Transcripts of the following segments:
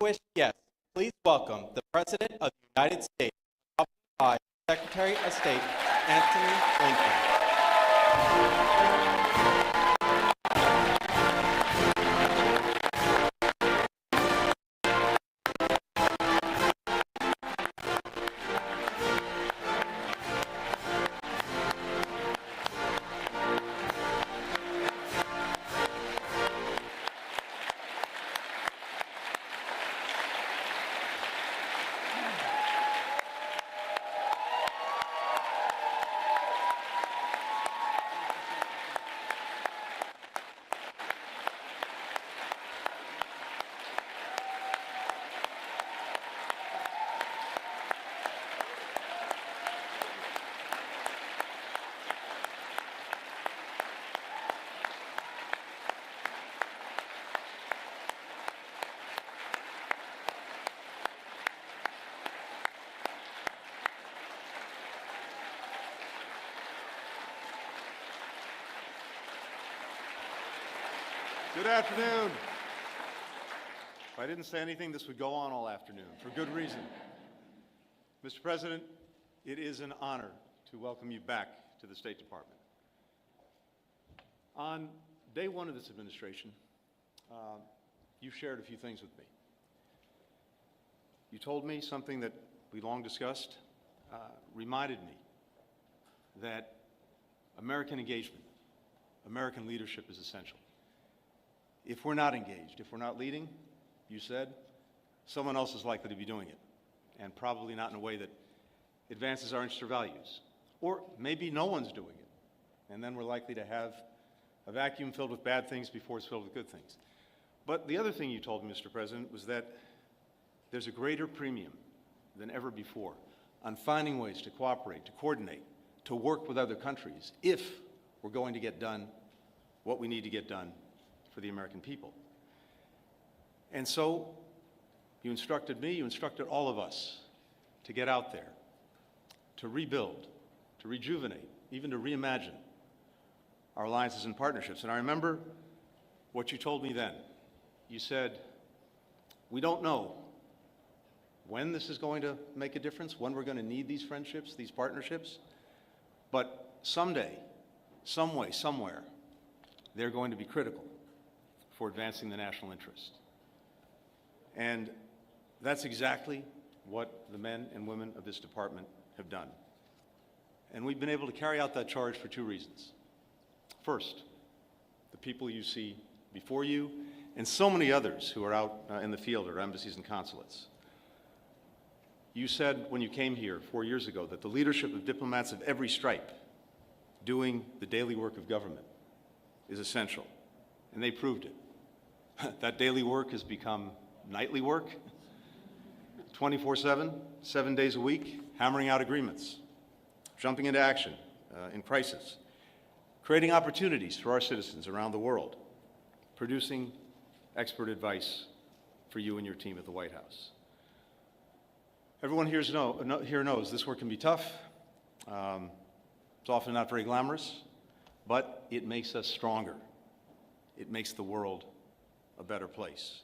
Distinguished guests, please welcome the President of the United States, accompanied by Secretary of State Antony Blinken. Good afternoon. If I didn't say anything, this would go on all afternoon, for good reason. Mr. President, it is an honor to welcome you back to the State Department. On day one of this administration, you shared a few things with me. You told me something that we long discussed, reminded me that American engagement, American leadership is essential. If we're not engaged, if we're not leading, you said, someone else is likely to be doing it, and probably not in a way that advances our interests or values. Or maybe no one's doing it, and then we're likely to have a vacuum filled with bad things before it's filled with good things. But the other thing you told me, Mr. President, was that there's a greater premium than ever before on finding ways to cooperate, to coordinate, to work with other countries if we're going to get done what we need to get done for the American people. And so you instructed me, you instructed all of us to get out there, to rebuild, to rejuvenate, even to reimagine our alliances and partnerships. And I remember what you told me then. You said, we don't know when this is going to make a difference, when we're going to need these friendships, these partnerships, but someday, some way, somewhere, they're going to be critical for advancing the national interest. And that's exactly what the men and women of this department have done. And we've been able to carry out that charge for two reasons. First, the people you see before you, and so many others who are out in the field at our embassies and consulates. You said when you came here 4 years ago that the leadership of diplomats of every stripe doing the daily work of government is essential, and they proved it. That daily work has become nightly work, 24/7, 7 days a week, hammering out agreements, jumping into action in crisis, creating opportunities for our citizens around the world, producing expert advice for you and your team at the White House. Everyone here knows this work can be tough. It's often not very glamorous, but it makes us stronger. It makes the world a better place.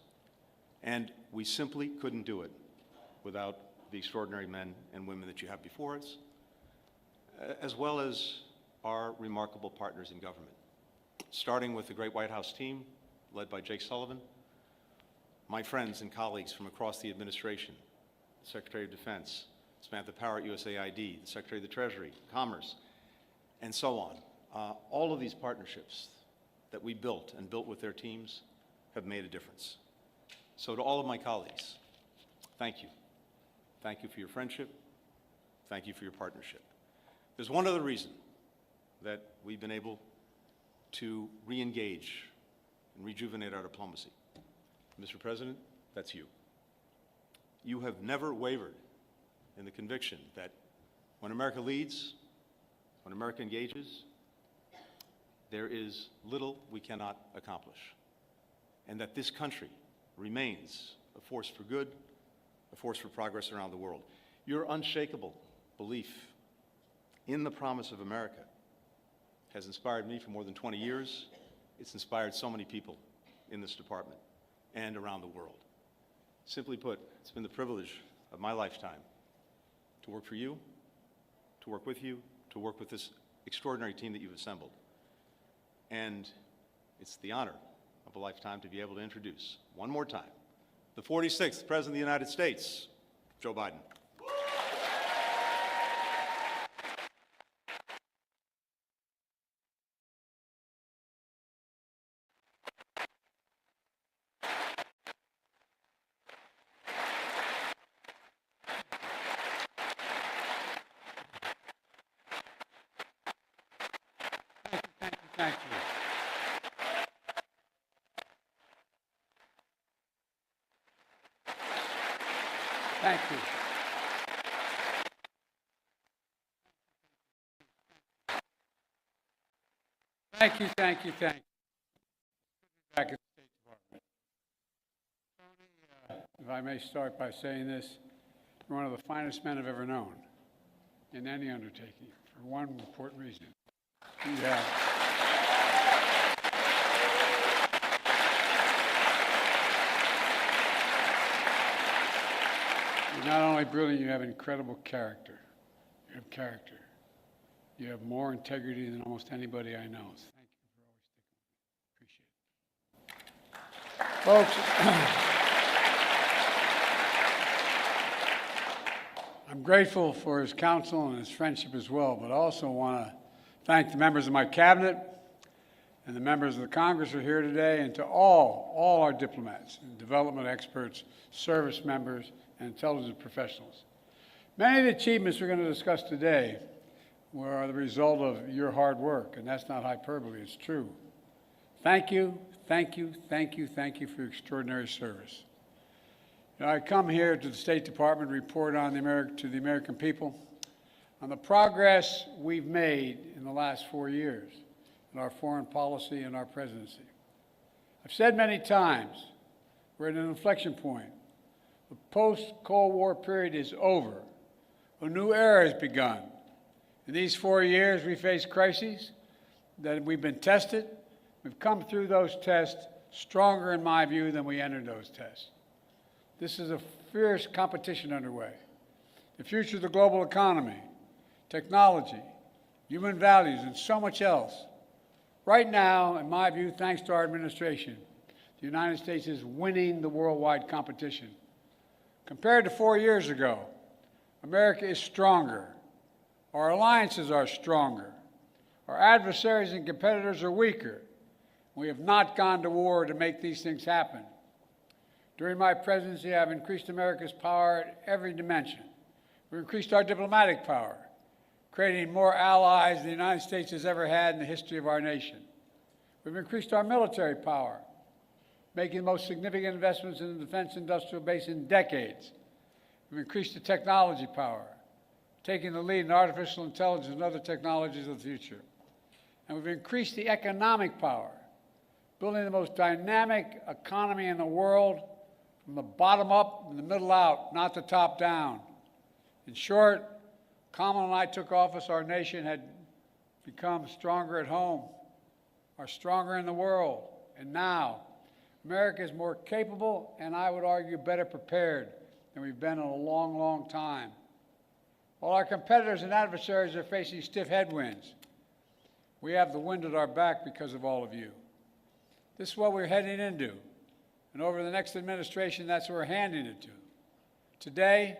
And we simply couldn't do it without the extraordinary men and women that you have before us, as well as our remarkable partners in government, starting with the great White House team led by Jake Sullivan, my friends and colleagues from across the administration, the Secretary of Defense, Samantha Power at USAID, the Secretary of the Treasury, Commerce, and so on. All of these partnerships that we built and built with their teams have made a difference. So to all of my colleagues, thank you. Thank you for your friendship. Thank you for your partnership. There's one other reason that we've been able to re-engage and rejuvenate our diplomacy. Mr. President, that's you. You have never wavered in the conviction that when America leads, when America engages, there is little we cannot accomplish, and that this country remains a force for good, a force for progress around the world. Your unshakable belief in the promise of America has inspired me for more than 20 years. It's inspired so many people in this department and around the world. Simply put, it's been the privilege of my lifetime to work for you, to work with you, to work with this extraordinary team that you've assembled. And it's the honor of a lifetime to be able to introduce, one more time, the 46th President of the United States, Joe Biden. Thank you. Thank you. Thank you, thank you, thank you. Back at the State Department. Tony, if I may start by saying this, you're one of the finest men I've ever known in any undertaking, for one important reason. You have. You're not only brilliant, you have incredible character. You have character. You have more integrity than almost anybody I know. Thank you for always sticking with me. Appreciate it. Folks, I'm grateful for his counsel and his friendship as well, but I also want to thank the members of my cabinet and the members of the Congress who are here today, and to all our diplomats and development experts, service members, and intelligence professionals. Many of the achievements we're going to discuss today were the result of your hard work, and that's not hyperbole, it's true. Thank you, thank you, thank you, thank you for your extraordinary service. You know, I come here to the State Department to report on to the American people on the progress we've made in the last 4 years in our foreign policy and our presidency. I've said many times, we're at an inflection point. The post-Cold War period is over. A new era has begun. In these 4 years, we faced crises that we've been tested. We've come through those tests stronger, in my view, than we entered those tests. This is a fierce competition underway. The future of the global economy, technology, human values, and so much else. Right now, in my view, thanks to our administration, the United States is winning the worldwide competition. Compared to 4 years ago, America is stronger. Our alliances are stronger. Our adversaries and competitors are weaker. We have not gone to war to make these things happen. During my presidency, I've increased America's power at every dimension. We've increased our diplomatic power, creating more allies than the United States has ever had in the history of our nation. We've increased our military power, making the most significant investments in the defense industrial base in decades. We've increased the technology power, taking the lead in artificial intelligence and other technologies of the future. And we've increased the economic power, building the most dynamic economy in the world from the bottom up and the middle out, not the top down. In short, Kamala and I took office, our nation had become stronger at home, are stronger in the world. And now, America is more capable and, I would argue, better prepared than we've been in a long, long time. While our competitors and adversaries are facing stiff headwinds, we have the wind at our back because of all of you. This is what we're heading into. And over the next administration, that's what we're handing it to. Today,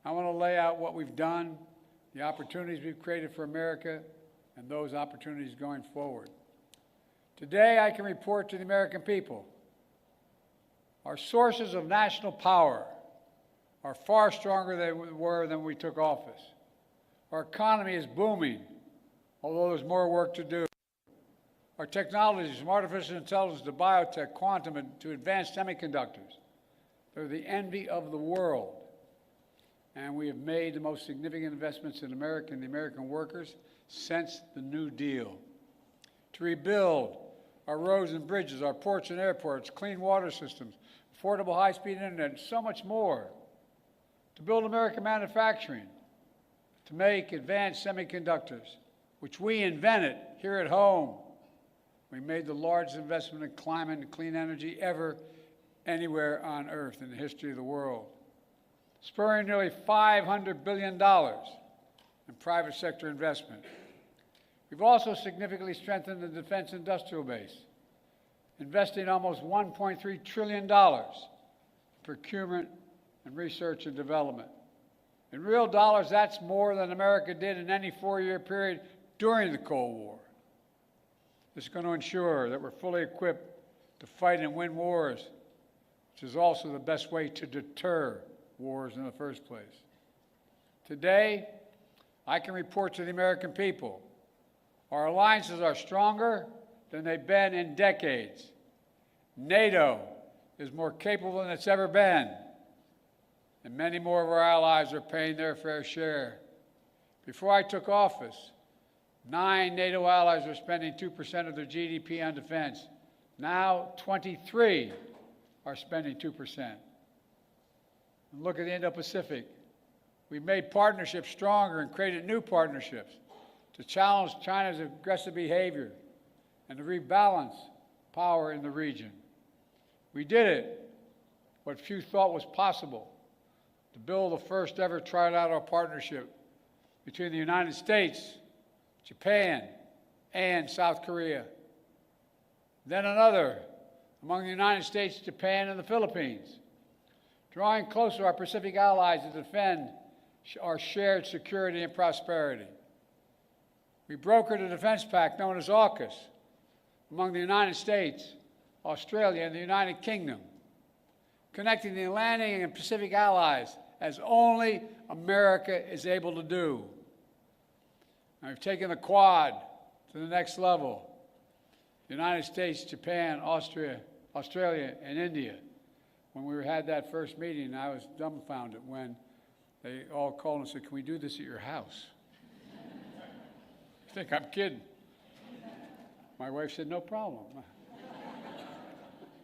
I want to lay out what we've done, the opportunities we've created for America, and those opportunities going forward. Today, I can report to the American people our sources of national power are far stronger than they were when we took office. Our economy is booming, although there's more work to do. Our technologies, from artificial intelligence to biotech, quantum, and to advanced semiconductors, they're the envy of the world. And we have made the most significant investments in America and the American workers since the New Deal. To rebuild our roads and bridges, our ports and airports, clean water systems, affordable high-speed internet, and so much more. To build American manufacturing, to make advanced semiconductors, which we invented here at home. We made the largest investment in climate and clean energy ever anywhere on earth in the history of the world, spurring nearly $500 billion in private sector investment. We've also significantly strengthened the defense industrial base, investing almost $1.3 trillion in procurement and research and development. In real dollars, that's more than America did in any four-year period during the Cold War. This is going to ensure that we're fully equipped to fight and win wars, which is also the best way to deter wars in the first place. Today, I can report to the American people, our alliances are stronger than they've been in decades. NATO is more capable than it's ever been, and many more of our allies are paying their fair share. Before I took office, 9 NATO allies were spending 2% of their GDP on defense. Now 23 are spending 2%. And look at the Indo-Pacific. We've made partnerships stronger and created new partnerships to challenge China's aggressive behavior and to rebalance power in the region. We did it, what few thought was possible, to build the first ever trilateral partnership between the United States, Japan, and South Korea. Then another among the United States, Japan, and the Philippines, drawing closer our Pacific allies to defend our shared security and prosperity. We brokered a defense pact known as AUKUS among the United States, Australia, and the United Kingdom, connecting the Atlantic and Pacific allies as only America is able to do. And we've taken the Quad to the next level. The United States, Japan, Australia, and India. When we had that first meeting, I was dumbfounded when they all called and said, "Can we do this at your house?" I think I'm kidding. My wife said, "No problem."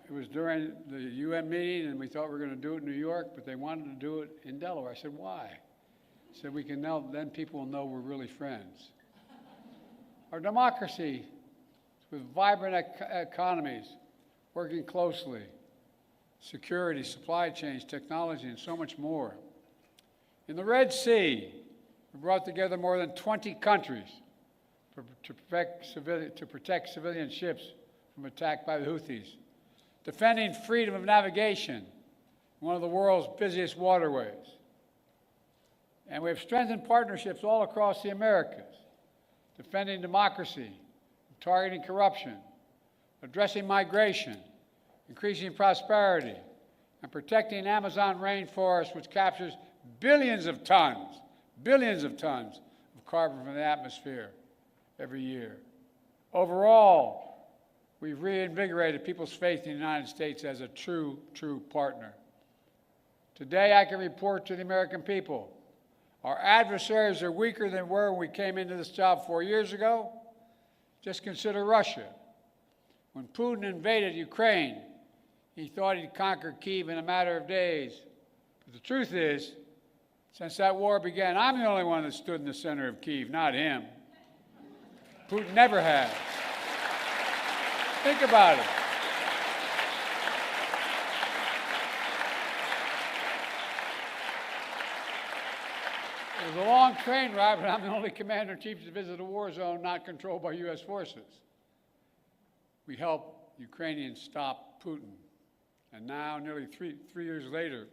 It was during the UN meeting, and we thought we were going to do it in New York, but they wanted to do it in Delaware. I said, "Why?" He said, "We can know, then people will know we're really friends." Our democracy, with vibrant economies, working closely, security, supply chains, technology, and so much more. In the Red Sea, we brought together more than 20 countries to protect civilian ships from attack by the Houthis, defending freedom of navigation in one of the world's busiest waterways. And we have strengthened partnerships all across the Americas, defending democracy, targeting corruption, addressing migration, increasing prosperity, and protecting Amazon rainforest, which captures billions of tons of carbon from the atmosphere every year. Overall, we've reinvigorated people's faith in the United States as a true partner. Today, I can report to the American people, our adversaries are weaker than we were when we came into this job 4 years ago. Just consider Russia. When Putin invaded Ukraine, he thought he'd conquer Kyiv in a matter of days. But the truth is, since that war began, I'm the only one that stood in the center of Kyiv, not him. Putin never has. Think about it. It was a long train ride, but I'm the only commander-in-chief to visit a war zone not controlled by U.S. forces. We helped Ukrainians stop Putin. And now, nearly three years later,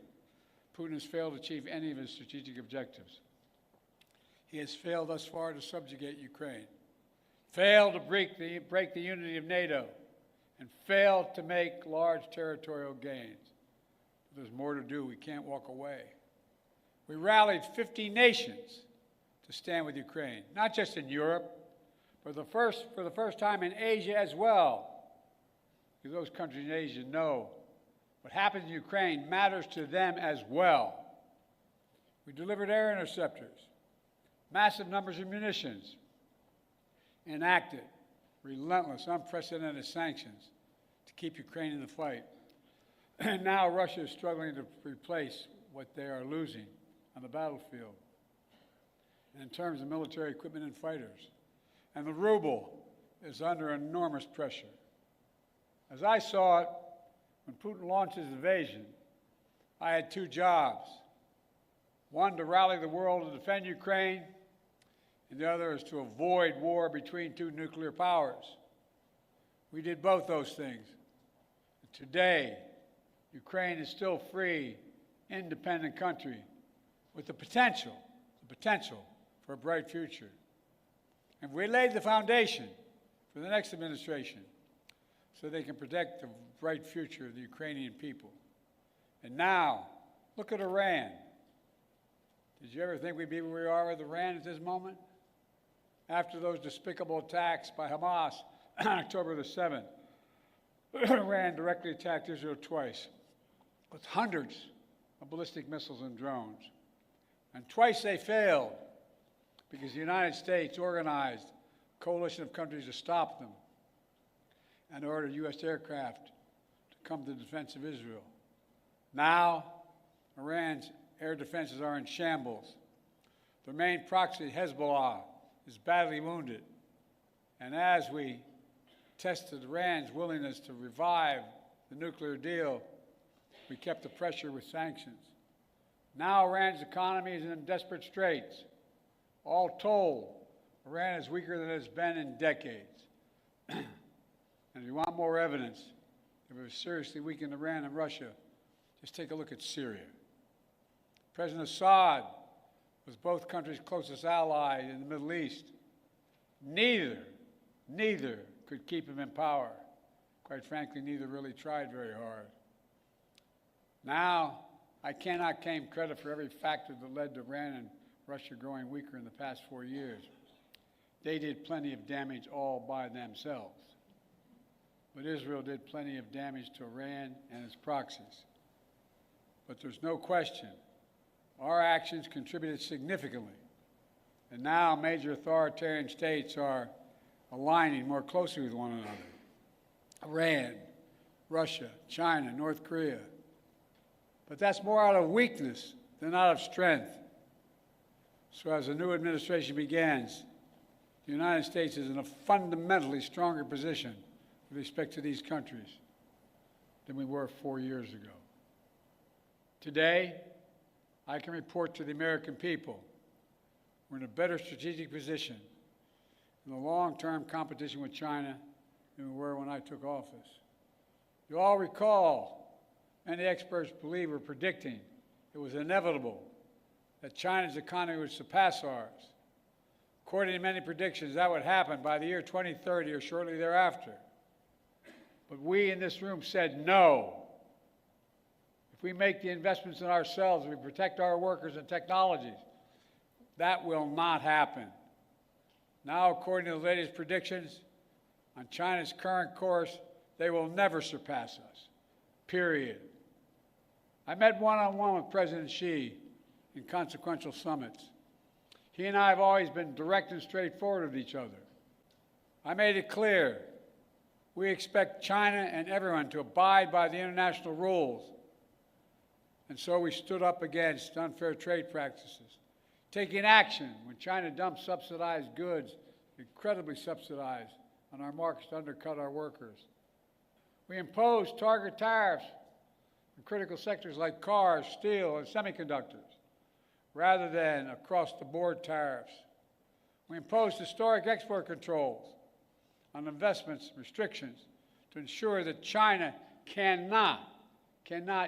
Putin has failed to achieve any of his strategic objectives. He has failed thus far to subjugate Ukraine, failed to break the unity of NATO, and failed to make large territorial gains. But there's more to do. We can't walk away. We rallied 50 nations to stand with Ukraine, not just in Europe, but for the first time in Asia as well. Because those countries in Asia know what happens in Ukraine matters to them as well. We delivered air interceptors, massive numbers of munitions, enacted relentless, unprecedented sanctions to keep Ukraine in the fight. And now Russia is struggling to replace what they are losing on the battlefield and in terms of military equipment and fighters. And the ruble is under enormous pressure. As I saw it, when Putin launched his invasion, I had two jobs. One, to rally the world to defend Ukraine, and the other is to avoid war between two nuclear powers. We did both those things. Today, Ukraine is still a free, independent country with the potential for a bright future. And we laid the foundation for the next administration so they can protect the bright future of the Ukrainian people. And now, look at Iran. Did you ever think we'd be where we are with Iran at this moment? After those despicable attacks by Hamas on October the 7th, Iran directly attacked Israel twice with hundreds of ballistic missiles and drones. And twice they failed because the United States organized a coalition of countries to stop them and ordered U.S. aircraft to come to the defense of Israel. Now, Iran's air defenses are in shambles. Their main proxy, Hezbollah, is badly wounded. And as we tested Iran's willingness to revive the nuclear deal, we kept the pressure with sanctions. Now Iran's economy is in desperate straits. All told, Iran is weaker than it's been in decades. And if you want more evidence that we've seriously weakened Iran and Russia, just take a look at Syria. President Assad was both countries' closest ally in the Middle East. Neither could keep him in power. Quite frankly, neither really tried very hard. Now, I cannot claim credit for every factor that led to Iran and Russia growing weaker in the past 4 years. They did plenty of damage all by themselves. But Israel did plenty of damage to Iran and its proxies. But there's no question, our actions contributed significantly. And now major authoritarian states are aligning more closely with one another. Iran, Russia, China, North Korea. But that's more out of weakness than out of strength. So as the new administration begins, the United States is in a fundamentally stronger position with respect to these countries than we were 4 years ago. Today, I can report to the American people we're in a better strategic position in the long-term competition with China than we were when I took office. You all recall, many experts believe were predicting it was inevitable that China's economy would surpass ours. According to many predictions, that would happen by the year 2030 or shortly thereafter. But we in this room said no. If we make the investments in ourselves, we protect our workers and technologies, that will not happen. Now, according to the latest predictions, on China's current course, they will never surpass us, period. I met one-on-one with President Xi in consequential summits. He and I have always been direct and straightforward with each other. I made it clear we expect China and everyone to abide by the international rules. And so we stood up against unfair trade practices, taking action when China dumped subsidized goods, incredibly subsidized, on our markets to undercut our workers. We imposed target tariffs in critical sectors like cars, steel, and semiconductors, rather than across-the-board tariffs. We imposed historic export controls on investments restrictions to ensure that China cannot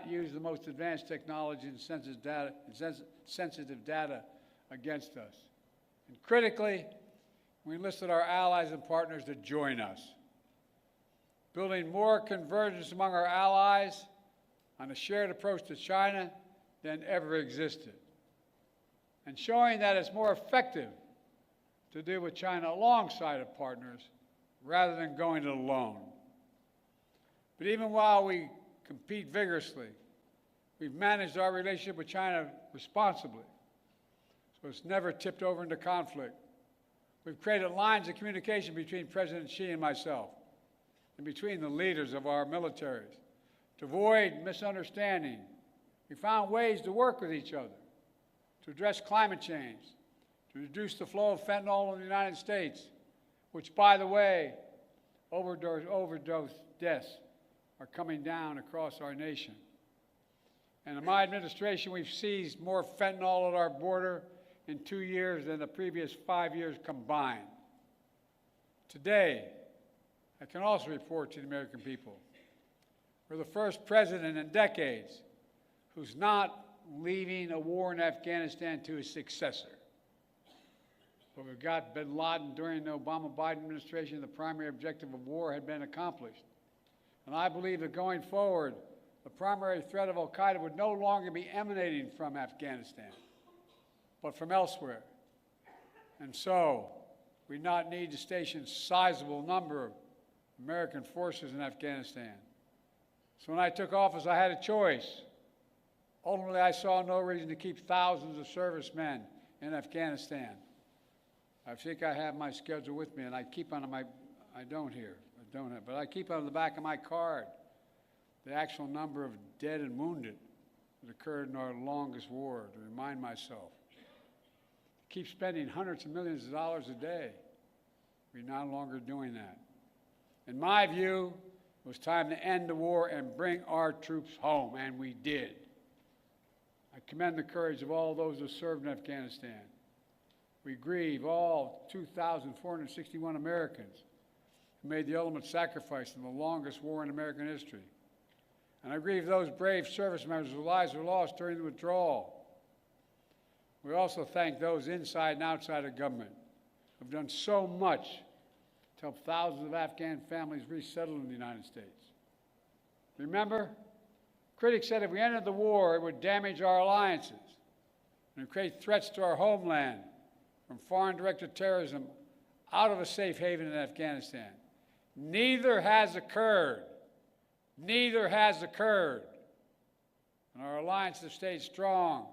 use the most advanced technology and sensitive data against us. And critically, we enlisted our allies and partners to join us, building more convergence among our allies on a shared approach to China than ever existed, and showing that it's more effective to deal with China alongside of partners rather than going it alone. But even while we compete vigorously, we've managed our relationship with China responsibly, so it's never tipped over into conflict. We've created lines of communication between President Xi and myself, and between the leaders of our militaries. To avoid misunderstanding, we found ways to work with each other, to address climate change, to reduce the flow of fentanyl in the United States, which, by the way, overdose deaths are coming down across our nation. And in my administration, we've seized more fentanyl at our border in 2 years than the previous 5 years combined. Today, I can also report to the American people, we're the first president in decades who's not leaving a war in Afghanistan to his successor. But we've got bin Laden during the Obama-Biden administration. The primary objective of war had been accomplished. And I believe that going forward, the primary threat of al-Qaeda would no longer be emanating from Afghanistan, but from elsewhere. And so, we not need to station a sizable number of American forces in Afghanistan. So when I took office, I had a choice. Ultimately, I saw no reason to keep thousands of servicemen in Afghanistan. I think I have my schedule with me, and I keep on my, I don't here, I don't have, but I keep on the back of my card the actual number of dead and wounded that occurred in our longest war to remind myself. Keep spending hundreds of millions of dollars a day. We're no longer doing that. In my view, it was time to end the war and bring our troops home, and we did. I commend the courage of all those who served in Afghanistan. We grieve all 2,461 Americans who made the ultimate sacrifice in the longest war in American history. And I grieve those brave service members whose lives were lost during the withdrawal. We also thank those inside and outside of government who have done so much to help thousands of Afghan families resettle in the United States. Remember, critics said if we ended the war, it would damage our alliances and create threats to our homeland from foreign directed terrorism out of a safe haven in Afghanistan. Neither has occurred. Neither has occurred. And our alliances have stayed strong.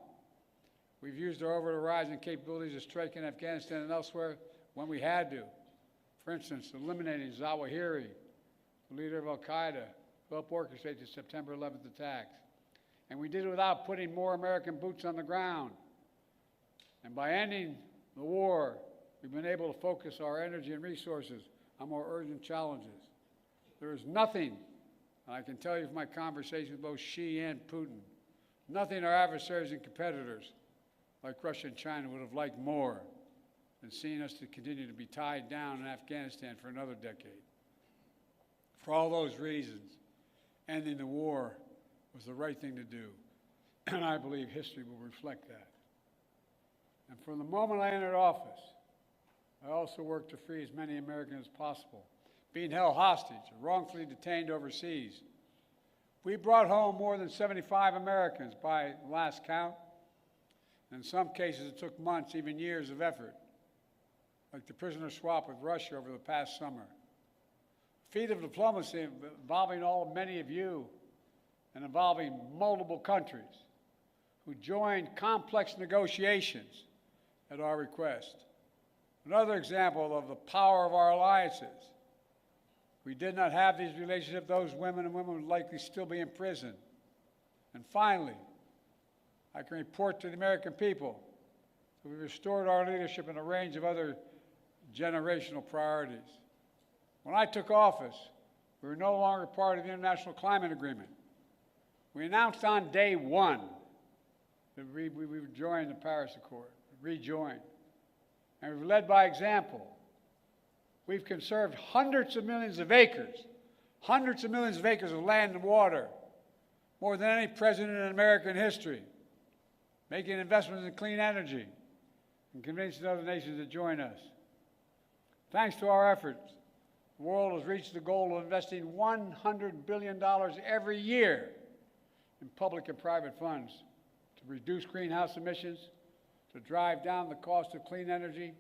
We've used our over-the-horizon capabilities to strike in Afghanistan and elsewhere when we had to. For instance, eliminating Zawahiri, the leader of al-Qaeda, who helped orchestrate the September 11th attacks. And we did it without putting more American boots on the ground. And by ending the war, we've been able to focus our energy and resources on more urgent challenges. There is nothing, and I can tell you from my conversations with both Xi and Putin, nothing our adversaries and competitors like Russia and China would have liked more than seeing us to continue to be tied down in Afghanistan for another decade. For all those reasons, ending the war was the right thing to do, and I believe history will reflect that. And from the moment I entered office, I also worked to free as many Americans as possible being held hostage or wrongfully detained overseas. We brought home more than 75 Americans by last count. In some cases, it took months, even years of effort, like the prisoner swap with Russia over the past summer. A feat of diplomacy involving many of you and involving multiple countries who joined complex negotiations at our request. Another example of the power of our alliances. If we did not have these relationships, those women and women would likely still be in prison. And finally, I can report to the American people that we restored our leadership in a range of other generational priorities. When I took office, we were no longer part of the International Climate Agreement. We announced on day one that we would join the Paris Accord, rejoin. And we've led by example. We've conserved hundreds of millions of acres of land and water, more than any president in American history, making investments in clean energy and convincing other nations to join us. Thanks to our efforts, the world has reached the goal of investing $100 billion every year in public and private funds to reduce greenhouse emissions, to drive down the cost of clean energy,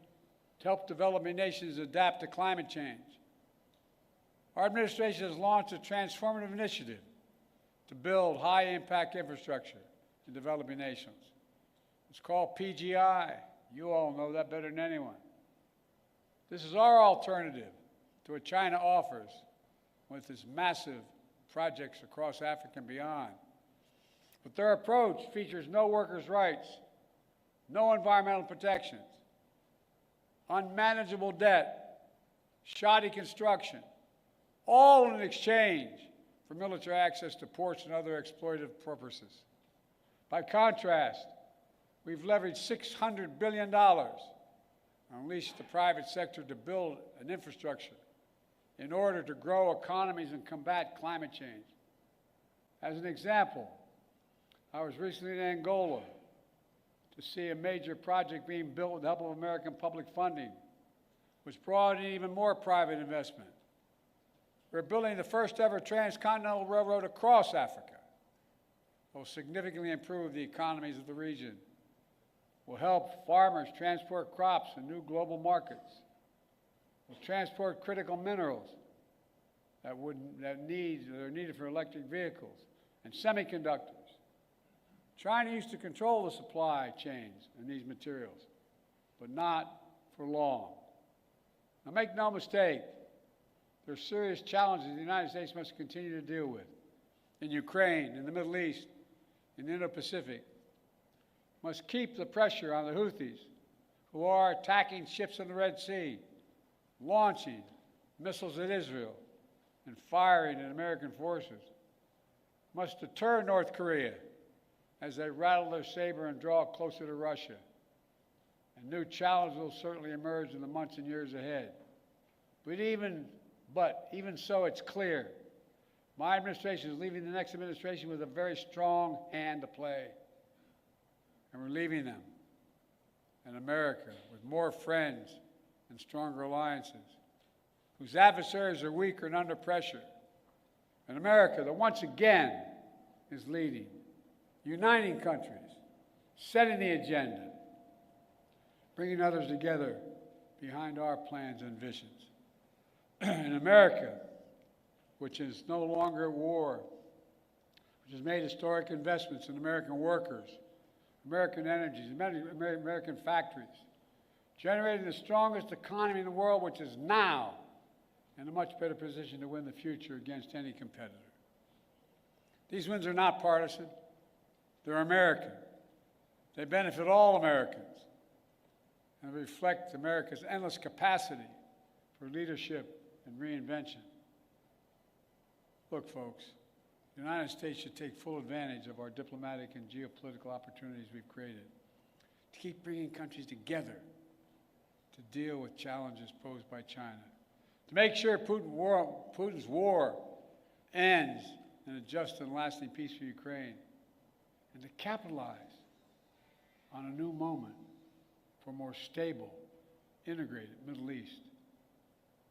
to help developing nations adapt to climate change. Our administration has launched a transformative initiative to build high-impact infrastructure in developing nations. It's called PGI. You all know that better than anyone. This is our alternative to what China offers with its massive projects across Africa and beyond. But their approach features no workers' rights, no environmental protections, unmanageable debt, shoddy construction, all in exchange for military access to ports and other exploitative purposes. By contrast, we've leveraged $600 billion and unleashed the private sector to build an infrastructure in order to grow economies and combat climate change. As an example, I was recently in Angola to see a major project being built with the help of American public funding, which brought in even more private investment. We're building the first ever transcontinental railroad across Africa. It will significantly improve the economies of the region, will help farmers transport crops in new global markets, will transport critical minerals that are needed for electric vehicles and semiconductors. China used to control the supply chains in these materials, but not for long. Now, make no mistake, there are serious challenges the United States must continue to deal with in Ukraine, in the Middle East, in the Indo-Pacific. Must keep the pressure on the Houthis, who are attacking ships in the Red Sea, launching missiles at Israel, and firing at American forces. Must deter North Korea as they rattle their saber and draw closer to Russia. And new challenges will certainly emerge in the months and years ahead. But even so, it's clear my administration is leaving the next administration with a very strong hand to play. And we're leaving them in America with more friends and stronger alliances, whose adversaries are weaker and under pressure. An America that once again is leading, uniting countries, setting the agenda, bringing others together behind our plans and visions. An America which is no longer at war, which has made historic investments in American workers, American energies, American factories, generating the strongest economy in the world, which is now in a much better position to win the future against any competitor. These wins are not partisan. They're American. They benefit all Americans and reflect America's endless capacity for leadership and reinvention. Look, folks, the United States should take full advantage of our diplomatic and geopolitical opportunities we've created to keep bringing countries together to deal with challenges posed by China, to make sure Putin's war ends in a just and lasting peace for Ukraine, and to capitalize on a new moment for a more stable, integrated Middle East.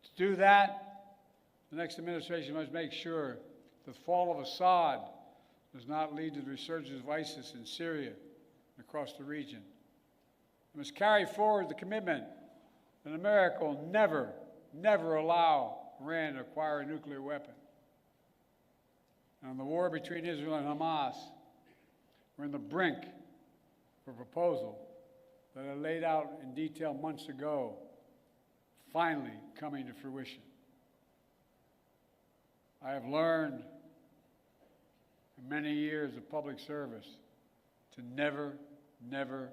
To do that, the next administration must make sure the fall of Assad does not lead to the resurgence of ISIS in Syria and across the region. It must carry forward the commitment that America will never, never allow Iran to acquire a nuclear weapon. And on the war between Israel and Hamas, we're on the brink of a proposal that I laid out in detail months ago, finally coming to fruition. I have learned in many years of public service to never, never,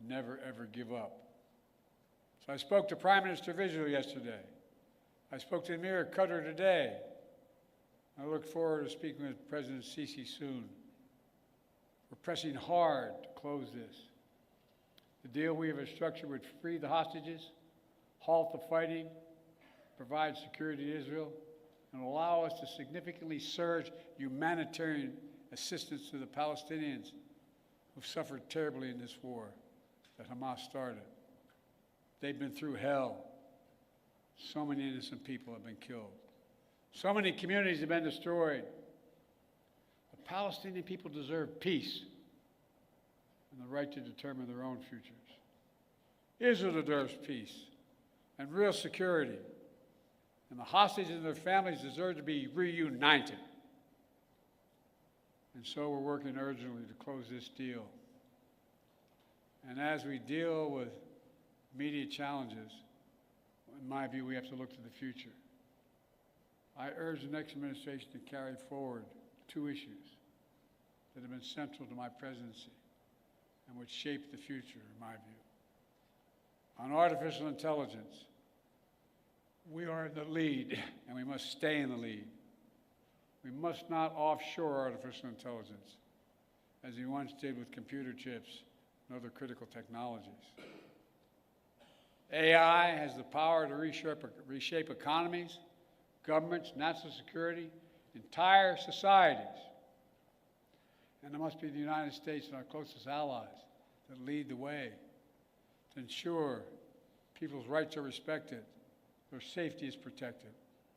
never, ever give up. So I spoke to Prime Minister of Israel yesterday. I spoke to Emir Qatar today. I look forward to speaking with President Sisi soon. We're pressing hard to close this. The deal we have structured would free the hostages, halt the fighting, provide security to Israel, and allow us to significantly surge humanitarian assistance to the Palestinians who've suffered terribly in this war that Hamas started. They've been through hell. So many innocent people have been killed. So many communities have been destroyed. The Palestinian people deserve peace and the right to determine their own futures. Israel deserves peace and real security. And the hostages and their families deserve to be reunited. And so we're working urgently to close this deal. And as we deal with immediate challenges, in my view, we have to look to the future. I urge the next administration to carry forward two issues that have been central to my presidency and which shape the future, in my view. On artificial intelligence, we are in the lead, and we must stay in the lead. We must not offshore artificial intelligence, as we once did with computer chips and other critical technologies. AI has the power to reshape economies, governments, national security, entire societies. And it must be the United States and our closest allies that lead the way to ensure people's rights are respected, their safety is protected,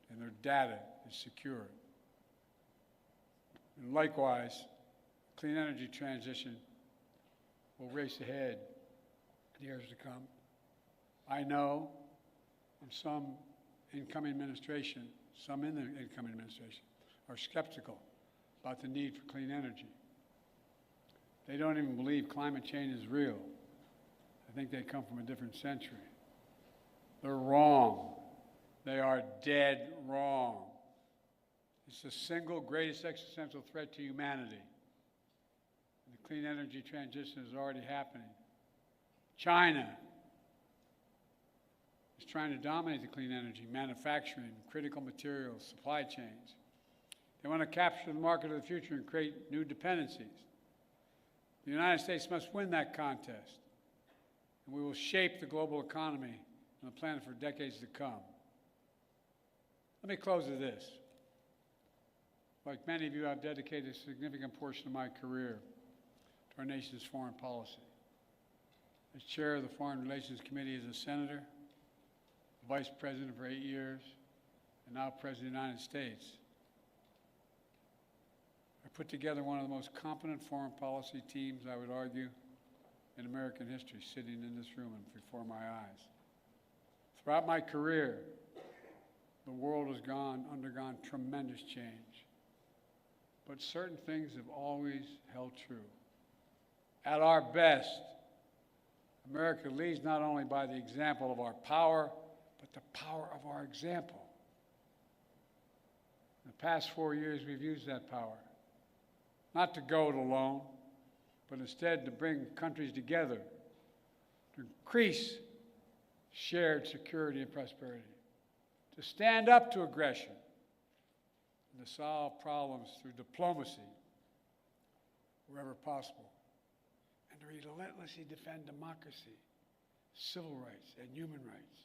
and their data is secured. And likewise, clean energy transition will race ahead in years to come. I know some incoming administration, some in the incoming administration, are skeptical about the need for clean energy. They don't even believe climate change is real. I think they come from a different century. They're wrong. They are dead wrong. It's the single greatest existential threat to humanity. And the clean energy transition is already happening. China is trying to dominate the clean energy, manufacturing, critical materials, supply chains. They want to capture the market of the future and create new dependencies. The United States must win that contest, and we will shape the global economy and the planet for decades to come. Let me close with this. Like many of you, I've dedicated a significant portion of my career to our nation's foreign policy. As chair of the Foreign Relations Committee as a senator, vice president for 8 years, and now president of the United States, I put together one of the most competent foreign policy teams, I would argue, in American history, sitting in this room and before my eyes. Throughout my career, the world has undergone tremendous change. But certain things have always held true. At our best, America leads not only by the example of our power, but the power of our example. In the past 4 years, we've used that power, not to go it alone, but instead to bring countries together, to increase shared security and prosperity, to stand up to aggression, and to solve problems through diplomacy wherever possible, and to relentlessly defend democracy, civil rights, and human rights.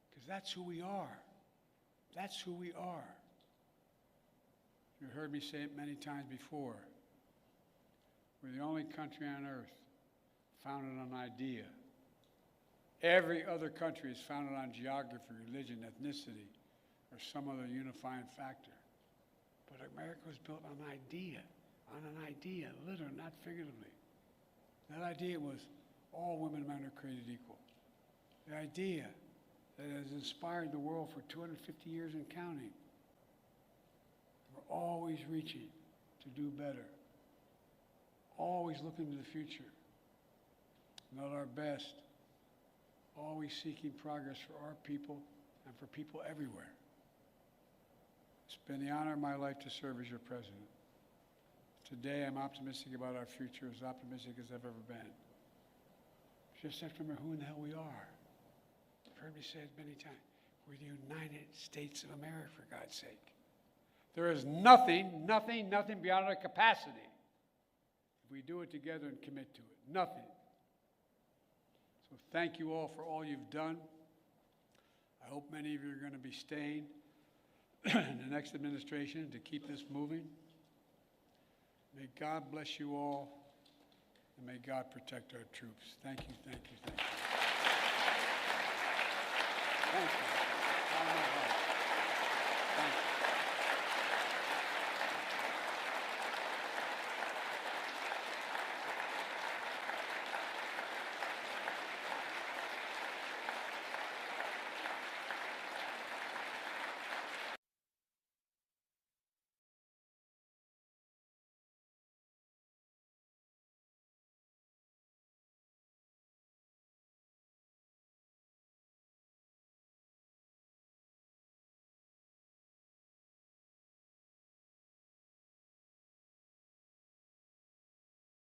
Because that's who we are. That's who we are. You've heard me say it many times before. We're the only country on earth founded on idea. Every other country is founded on geography, religion, ethnicity, or some other unifying factor. But America was built on an idea, literally, not figuratively. That idea was all women and men are created equal. The idea that has inspired the world for 250 years and counting. We're always reaching to do better, always looking to the future, not our best, always seeking progress for our people and for people everywhere. It's been the honor of my life to serve as your president. Today, I'm optimistic about our future, as optimistic as I've ever been. Just have to remember who in the hell we are. You've heard me say it many times. We're the United States of America, for God's sake. There is nothing beyond our capacity if we do it together and commit to it. Nothing. So thank you all for all you've done. I hope many of you are going to be staying in the next administration to keep this moving. May God bless you all, and may God protect our troops. Thank you, thank you, thank you. Thank you.